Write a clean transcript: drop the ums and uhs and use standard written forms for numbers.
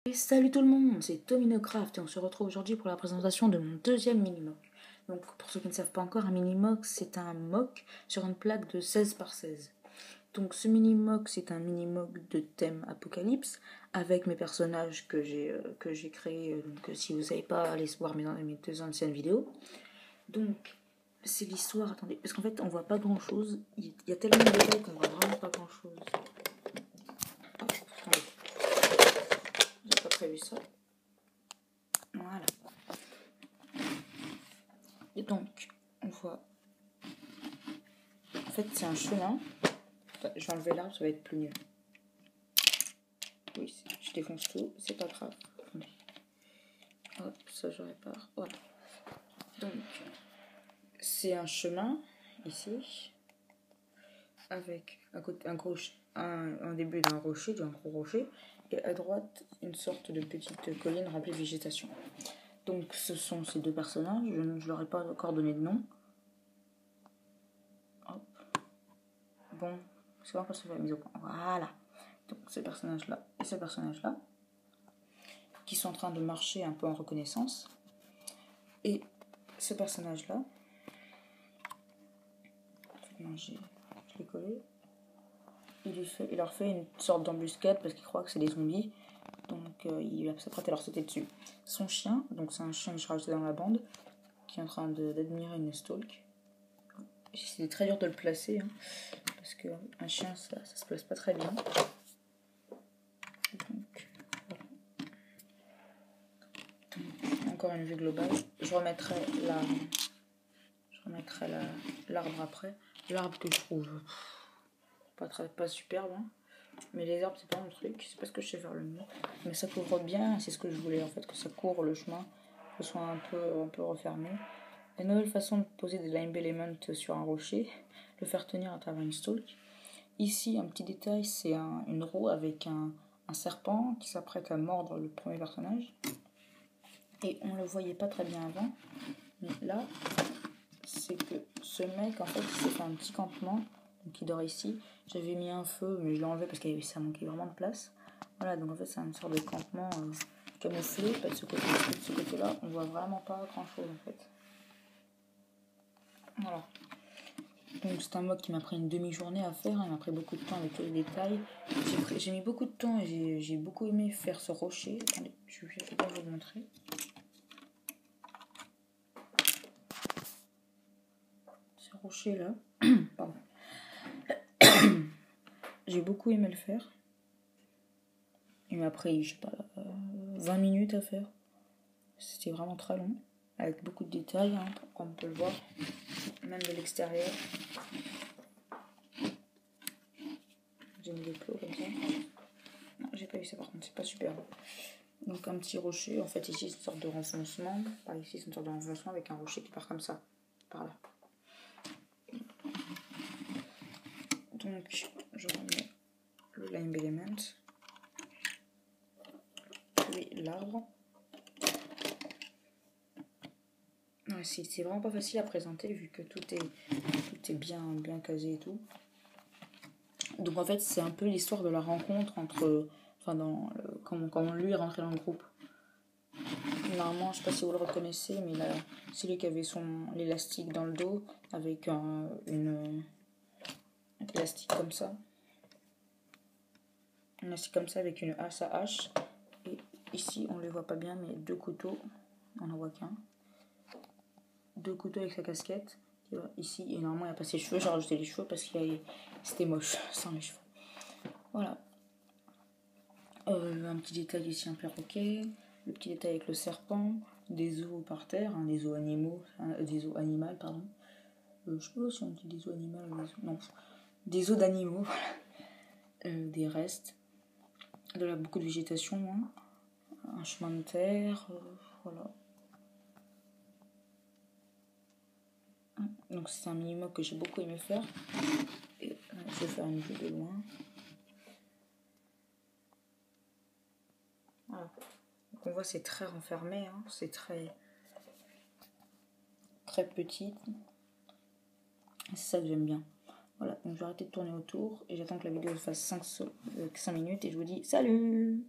Et salut tout le monde, c'est Tominocraft et on se retrouve aujourd'hui pour la présentation de mon deuxième mini-mock. Donc pour ceux qui ne savent pas encore, un mini-mock c'est un mock sur une plaque de 16 par 16. Donc ce mini-mock c'est un mini-mock de thème apocalypse avec mes personnages que j'ai créés. Donc si vous ne savez pas, allez voir mes deux anciennes vidéos. Donc c'est l'histoire, attendez, parce qu'en fait on voit pas grand chose, il y a tellement de détails qu'on voit vraiment pas grand chose. J'ai pas prévu ça. Voilà. Et donc, on voit. En fait, c'est un chemin. Je vais enlever l'arbre, ça va être plus nul. Oui, je défonce tout, c'est pas grave. Attendez. Hop, ça je répare. Voilà. Donc, c'est un chemin, ici, avec à côté, un début d'un rocher, d'un gros rocher, et à droite, une sorte de petite colline remplie de végétation. Donc, ce sont ces deux personnages, je ne leur ai pas encore donné de nom. Hop. Bon, c'est voir quand ça fait la mise au point. Voilà. Donc, ce personnage-là et ce personnage-là, qui sont en train de marcher un peu en reconnaissance. Et ce personnage-là, je l'ai collé, il leur fait une sorte d'embuscade parce qu'il croit que c'est des zombies. Donc il va s'apprêter à leur sauter dessus. Son chien, donc c'est un chien que je rajoutais dans la bande, qui est en train d'admirer une stalk. C'était très dur de le placer, hein, parce qu'un chien ça se place pas très bien. Donc, encore une vue globale. Je remettrai l'arbre après. L'arbre que je trouve pas superbe, hein. Mais les arbres c'est pas mon truc, c'est pas ce que je sais faire le mieux. Mais ça couvre bien, c'est ce que je voulais en fait, que ça couvre le chemin, que ce soit un peu refermé. Une nouvelle façon de poser des lime elements sur un rocher, le faire tenir à travers une stalk. Ici un petit détail, c'est une roue avec un serpent qui s'apprête à mordre le premier personnage. Et on le voyait pas très bien avant, mais là c'est que ce mec en fait il s'est fait un petit campement, donc il dort ici. J'avais mis un feu mais je l'ai enlevé parce que ça manquait vraiment de place. Voilà, donc en fait c'est une sorte de campement camouflé. De ce côté là on voit vraiment pas grand chose en fait. Voilà, donc c'est un mock qui m'a pris une demi-journée à faire, il m'a pris beaucoup de temps avec tous les détails. J'ai mis beaucoup de temps et j'ai beaucoup aimé faire ce rocher. Attendez, je vais vous le montrer. Rocher là, pardon. J'ai beaucoup aimé le faire. Il m'a pris, je sais pas, 20 minutes à faire. C'était vraiment très long, avec beaucoup de détails, hein, comme on peut le voir, même de l'extérieur. J'ai mis des plots comme ça. Non, j'ai pas eu ça par contre, c'est pas super. Donc un petit rocher, en fait ici c'est une sorte de renfoncement. Par ici c'est une sorte de renfoncement avec un rocher qui part comme ça, par là. Donc je remets le lime element, puis l'arbre. Ouais, c'est vraiment pas facile à présenter vu que tout est bien casé et tout. Donc en fait c'est un peu l'histoire de la rencontre entre, enfin quand lui est rentré dans le groupe. Normalement, je sais pas si vous le reconnaissez, mais c'est lui qui avait l'élastique dans le dos avec un élastique comme ça. Un élastique comme ça avec une hache à hache. Et ici, on ne les voit pas bien, mais deux couteaux. On n'en voit qu'un. Deux couteaux avec sa casquette. Ici, et normalement, il n'y a pas ses cheveux. J'ai rajouté les cheveux parce que c'était moche sans les cheveux. Voilà. Un petit détail ici, un perroquet. Le petit détail avec le serpent. Des os par terre, hein, des os animaux, des os animales, pardon. Je sais pas si on dit des os animaux ou des os... Non, des os d'animaux, voilà. Des restes. Beaucoup de végétation, hein. Un chemin de terre, voilà. Donc c'est un mini-mock que j'ai beaucoup aimé faire. Et je vais faire une vue de loin. Voilà. Donc on voit c'est très renfermé, hein. C'est très petit. C'est ça que j'aime bien. Voilà, donc je vais arrêter de tourner autour et j'attends que la vidéo fasse 5 minutes et je vous dis salut!